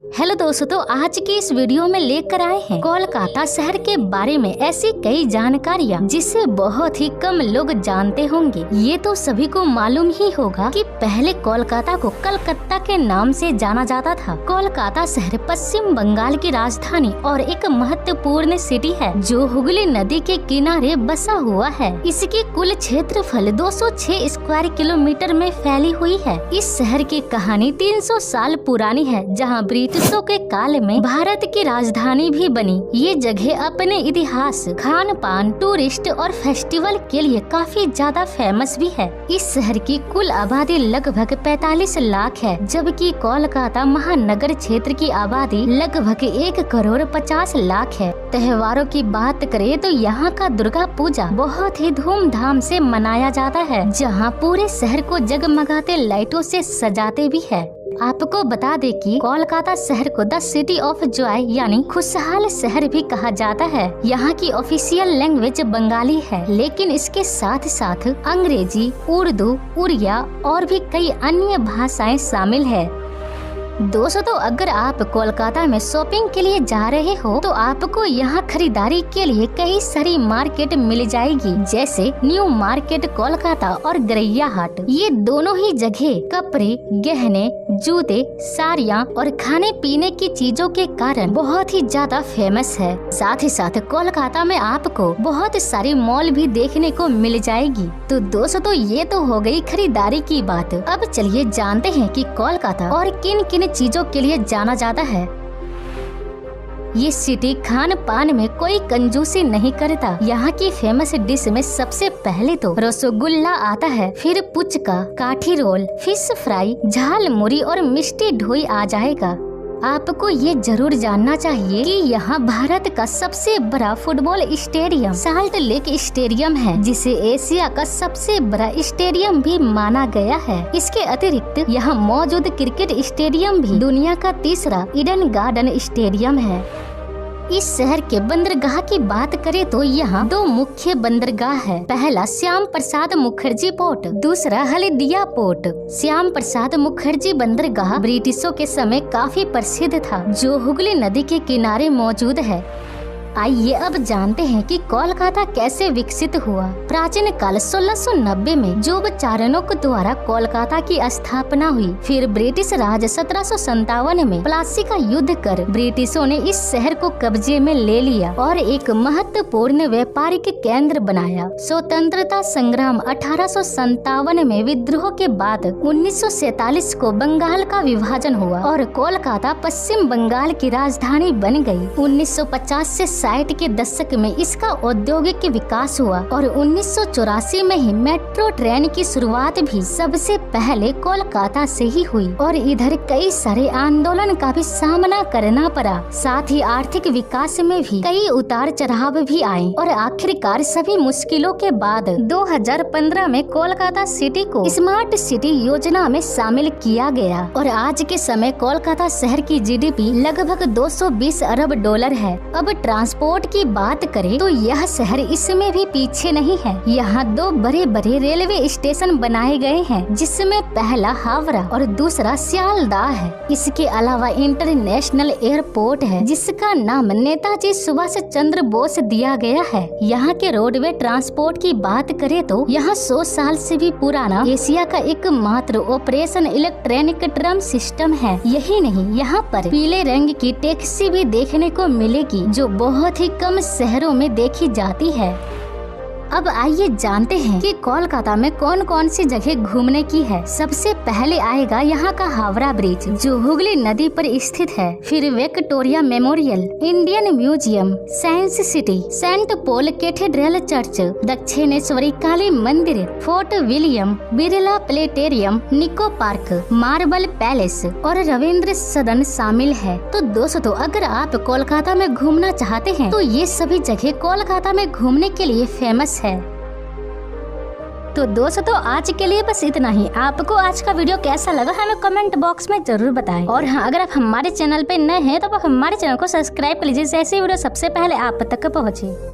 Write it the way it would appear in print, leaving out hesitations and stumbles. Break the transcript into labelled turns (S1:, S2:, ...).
S1: Hello दोस्तों, तो आज की इस वीडियो में लेकर आए हैं कोलकाता शहर के बारे में ऐसी कई जानकारियाँ जिसे बहुत ही कम लोग जानते होंगे। ये तो सभी को मालूम ही होगा कि पहले कोलकाता को कलकत्ता के नाम से जाना जाता था। कोलकाता शहर पश्चिम बंगाल की राजधानी और एक महत्वपूर्ण सिटी है जो हुगली नदी के किनारे बसा हुआ है। इसकी कुल क्षेत्रफल 206 स्क्वायर किलोमीटर में फैली हुई है। इस शहर की कहानी 300 साल पुरानी है, जहाँ ब्रिटिशों के काल में भारत की राजधानी भी बनी। ये जगह अपने इतिहास, खान पान, टूरिस्ट और फेस्टिवल के लिए काफी ज्यादा फेमस भी है। इस शहर की कुल आबादी लगभग 45 लाख है, जबकि कोलकाता महानगर क्षेत्र की आबादी लगभग 1 करोड़ 50 लाख है। त्योहारों की बात करें तो यहाँ का दुर्गा पूजा बहुत ही धूमधाम से मनाया जाता है, जहाँ पूरे शहर को जगमगाते लाइटों से सजाते भी है। आपको बता दें कि कोलकाता शहर को द सिटी ऑफ जॉय यानी खुशहाल शहर भी कहा जाता है। यहाँ की ऑफिशियल लैंग्वेज बंगाली है, लेकिन इसके साथ साथ अंग्रेजी, उर्दू, उड़िया और भी कई अन्य भाषाएं शामिल है। दोस्तों, तो अगर आप कोलकाता में शॉपिंग के लिए जा रहे हो तो आपको यहाँ खरीदारी के लिए कई सारी मार्केट मिल जाएगी, जैसे न्यू मार्केट कोलकाता और गरैया हाट। ये दोनों ही जगह कपड़े, गहने, जूते, साड़ियाँ और खाने पीने की चीजों के कारण बहुत ही ज्यादा फेमस है। साथ ही साथ कोलकाता में आपको बहुत सारी मॉल भी देखने को मिल जाएगी। तो दोस्तों, तो ये तो हो गई खरीदारी की बात। अब चलिए जानते हैं कि कोलकाता और किन किन चीजों के लिए जाना जाता है। ये सिटी खान पान में कोई कंजूसी नहीं करता। यहाँ की फेमस डिश में सबसे पहले तो रसगुल्ला आता है, फिर पुचका, काठी रोल, फिश फ्राई, झाल मुरी और मिष्टी ढोई आ जाएगा। आपको ये जरूर जानना चाहिए कि यहाँ भारत का सबसे बड़ा football stadium salt lake stadium है, जिसे एशिया का सबसे बड़ा स्टेडियम भी माना गया है। इसके अतिरिक्त यहाँ मौजूद क्रिकेट स्टेडियम भी दुनिया का तीसरा ईडन गार्डन स्टेडियम है। इस शहर के बंदरगाह की बात करें तो यहाँ 2 मुख्य बंदरगाह है। पहला श्याम प्रसाद मुखर्जी पोर्ट, दूसरा हल्दिया पोर्ट। श्याम प्रसाद मुखर्जी बंदरगाह ब्रिटिशों के समय काफी प्रसिद्ध था, जो हुगली नदी के किनारे मौजूद है। आइए अब जानते हैं कि कोलकाता कैसे विकसित हुआ। प्राचीन काल 1690 में जोग चारणों द्वारा कोलकाता की स्थापना हुई। फिर ब्रिटिश राज 1757 में प्लासी का युद्ध कर ब्रिटिशों ने इस शहर को कब्जे में ले लिया और एक महत्वपूर्ण व्यापारिक केंद्र बनाया। स्वतंत्रता संग्राम 1857 में विद्रोह के बाद 1947 को बंगाल का विभाजन हुआ और कोलकाता पश्चिम बंगाल की राजधानी बन गई। 1950 से 60 के दशक में इसका औद्योगिक विकास हुआ और 1984 में ही मेट्रो ट्रेन की शुरुआत भी सबसे पहले कोलकाता से ही हुई और इधर कई सारे आंदोलन का भी सामना करना पड़ा। साथ ही आर्थिक विकास में भी कई उतार चढ़ाव भी आए और आखिरकार सभी मुश्किलों के बाद 2015 में कोलकाता सिटी को स्मार्ट सिटी योजना में शामिल किया गया और आज के समय कोलकाता शहर की जीडीपी लगभग 220 अरब डॉलर है। अब ट्रांसपोर्ट की बात करें तो यह शहर इसमें भी पीछे नहीं है। यहाँ 2 बड़े बड़े रेलवे स्टेशन बनाए गए हैं, जिसमें पहला हावड़ा और दूसरा सियालदाह है। इसके अलावा इंटरनेशनल एयरपोर्ट है, जिसका नाम नेताजी सुभाष चंद्र बोस दिया गया है। यहाँ के रोडवे ट्रांसपोर्ट की बात करें तो यहाँ 100 साल से भी पुराना एशिया का एकमात्र ऑपरेशन इलेक्ट्रॉनिक ट्राम सिस्टम है। यही नहीं, यहाँ पर पीले रंग की टैक्सी भी देखने को मिलेगी, जो बहुत ही कम शहरों में देखी जाती है। अब आइए जानते हैं कि कोलकाता में कौन कौन सी जगह घूमने की है। सबसे पहले आएगा यहाँ का हावड़ा ब्रिज, जो हुगली नदी पर स्थित है। फिर Victoria Memorial, Indian Museum, Science City, Saint Paul Cathedral church, Dakshineswari Kali मंदिर, फोर्ट विलियम, बिरला प्लेटेरियम, निको पार्क, मार्बल पैलेस और रविंद्र सदन शामिल है। तो दोस्तों, अगर आप कोलकाता में घूमना चाहते हैं तो ये सभी जगह कोलकाता में घूमने के लिए फेमस है। तो दोस्तों, आज के लिए बस इतना ही। आपको आज का वीडियो कैसा लगा हमें कमेंट बॉक्स में जरूर बताएं। और हाँ, अगर आप हमारे चैनल पे नए हैं तो आप हमारे चैनल को सब्सक्राइब कर लीजिए, जैसे वीडियो सबसे पहले आप तक पहुँचे।